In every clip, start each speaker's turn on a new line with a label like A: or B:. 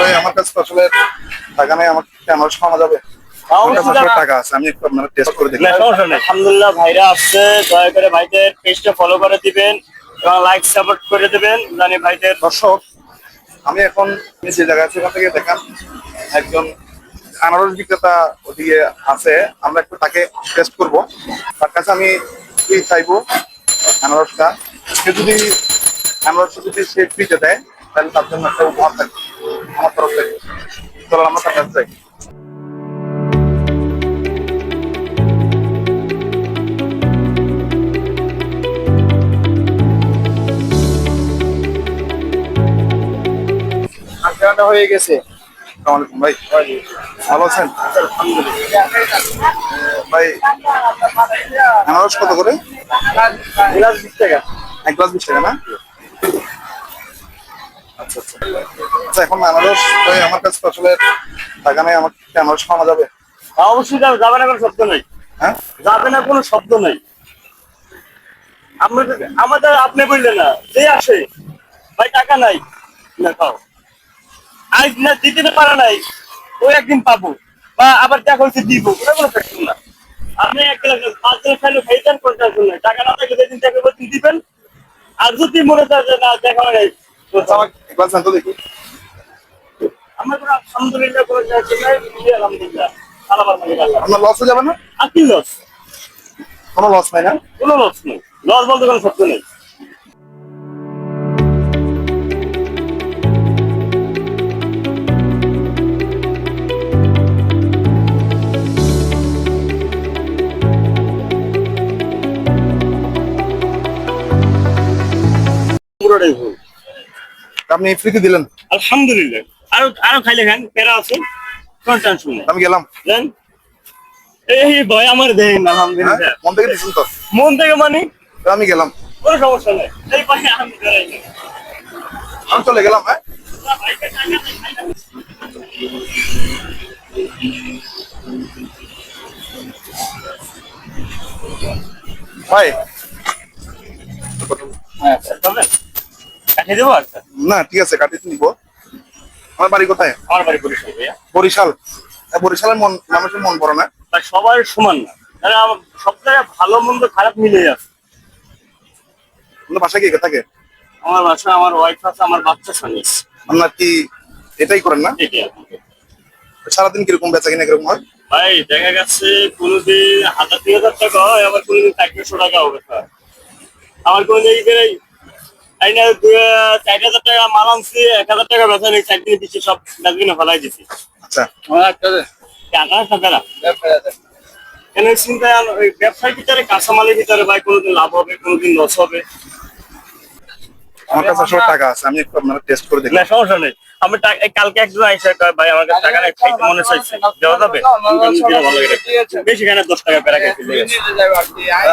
A: ভাই আমার কাছে তো আসলে টাকা নেই, আমার ক্যামেরা শোনা যাবে? আমার কাছে আসলে টাকা আছে, আমি একটু আপনারা টেস্ট করে দেখি।
B: আলহামদুলিল্লাহ ভাইরা আসছে, দয়া করে ভাইদের পেজটা ফলো করে দিবেন এবং লাইক সাপোর্ট করে দিবেন জানি ভাইদের।
A: দর্শক, আমি এখন যে জায়গায় আছি ওখান থেকে দেখান একজন আনারস বিক্রেতা ওদিকে আছে, আমরা একটু তাকে টেস্ট করব। তার কাছে আমি কি চাইবো, আনারসটা সে যদি সে ফ্রিতে দেয় তাহলে তার জন্য একটা উপহার থাকবে আমার তরফ থেকে। চলো আমরা তার কাছে যাই।
B: আড্ডাটা হয়ে গেছে।
A: আসসালামু আলাইকুম ভাই, ভালো আছেন? ভাই আনারস কত করে?
B: গ্লাস 20 টাকা।
A: এক গ্লাস 20 টাকা না? আচ্ছা আচ্ছা আচ্ছা, এখন আনারস ভাই আমার কাছে তো আসলে টাকা নেই, আমার কি আনারস পাওয়া যাবে?
B: অবশ্যই যাবে, যাবে না কোনো শব্দ নেই।
A: হ্যাঁ,
B: যাবে না কোনো শব্দ নেই। আমাদের আপনি বললেন না যে আসে ভাই টাকা নাই না খাও, আজ না দিতে পারে নাই ওই একদিন পাবো বা আবার দেখা হচ্ছে দিব, ওটা কোনো ফ্যাক্টর না। আপনি একটা 5 দিন খাইলে খাইতেন কোনটার জন্য টাকা না থাকলে যেদিন টাকা ওই দিন দিবেন। আর যদি মনে হয় যে না দেখা হয় নাই তো
A: আচ্ছা আমার এক গ্লাস আনতো দেখি।
B: আমরা কোনো আলহামদুলিল্লাহ করে যাচ্ছি না, আলহামদুলিল্লাহ আলাবার মানে আল্লাহ।
A: আপনার লস হয়ে যাবে না?
B: আর কি লস?
A: কোনো লস নাই না?
B: কোনো লস নেই, লস বলতে কোনো সত্য নেই। পুরোটাই ভুল।
A: আপনি ফ্রিতে দিলেন,
B: আলহামদুলিল্লাহ। আরো আরো খাইলে খান, পেরা আছে, কোন টেনশন নেই।
A: আমি গেলাম।
B: দেন এই ভয় আমার দেন
A: হ্যাঁ,
B: আলহামদুলিল্লাহ।
A: মন থেকে দিচ্ছেন তো?
B: মন থেকে মানে
A: তো আমি গেলাম,
B: কোনো সমস্যা নেই, এই পাশে আলহামদুলিল্লাহ।
A: আমি চলে গেলাম। হ্যাঁ ভাই,
B: হ্যাঁ তবে কাটিয়ে দেবো একটা।
A: না ঠিক আছে, কাটিয়ে নিব। আমার বাড়ি কোথায়?
B: আমার বাড়ি বরিশাল ভাইয়া।
A: বরিশাল? বরিশালের মানুষের মন বড় না?
B: তাই সবার সমান না, তাহলে আমার সব জায়গায় ভালো মন্দ খারাপ মিলে আছে।
A: আপনার বাসায় কে কে থাকে?
B: আমার বাসা, আমার ওয়াইফ আছে, আমার বাচ্চা সঙ্গে
A: আপনার কি এটাই করেন না? সারাদিন কিরকম বেচা কিনা কিরকম হয়?
B: ভাই দেখা গেছে কোনোদিন 1000-3000 টাকা হয়, আবার কোনোদিন 400 টাকা হবে। আমার কোনোদিন এই না 4000 টাকা মাল আনছি, 1000 টাকা বেচা নেই, 4 দিন পিছিয়ে সব ডাস্টবিনে ফেলাই দিছি।
A: আচ্ছা,
B: কেন চিন্তা, ওই ব্যবসার ভিতরে কাঁচামালের ভিতরে ভাই কোনোদিন লাভ হবে কোনোদিন লস হবে।
A: আমার কাছে আসলে টাকা আছে, আমি একটু আপনারা টেস্ট করে দেখি।
B: না সমস্যা নেই, আমি কালকে একজন আইসা কয় ভাই আমার কাছে টাকা নেই, খাইতে মনে চাইছে, দেওয়া যাবে? বেশি খাই না, 10 টাকা পেরা খাইতে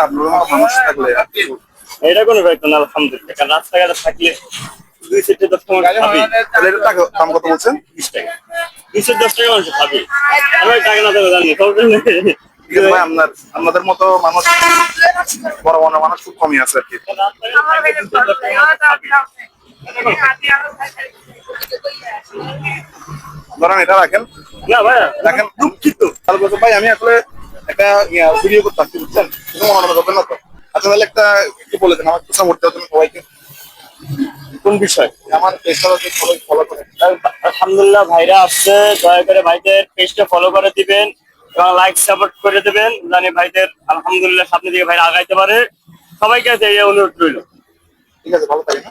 A: আপনার মতো মানুষ থাকলে
B: এটা কোনো ব্যাপার না আলহামদুলিল্লাহ। কারণ রাস্তাঘাটে থাকলে 2 সেটে 10 টাকা খাবি।
A: তাহলে এটার দাম কত বলছেন?
B: 20 টাকা, 210 টাকা মানুষ খাবি। আমি টাকা না দেবো জানি,
A: ঠিক আছে ভাই, আপনাদের মতো মানুষ, বড় বড় মানুষ খুব কমই আছে আর কি। ধরেন এটা রাখেন,
B: না ভাইয়া
A: দেখেন
B: দুঃখিত।
A: তাহলে বলছো ভাই আমি আসলে একটা ভিডিও করতে আসছি, বুঝছেন? কোনো মনে করবেন না তো? আচ্ছা তাহলে একটা একটু বলে দেন আমার কিছু করতে হবে সবাইকে।
B: কোন বিষয়?
A: আমার পেজটা সবাই ফলো করে।
B: আলহামদুলিল্লাহ ভাইরা আসছে, দয়া করে ভাইদের পেজটা ফলো করে দিবেন এবং লাইক সাপোর্ট করে দিবেন জানি ভাইদের আলহামদুলিল্লাহ সামনে দিকে ভাইরা আগাইতে পারে। সবাইকে এই অনুরোধ রইল।
A: ঠিক আছে, ভালো থাকেন।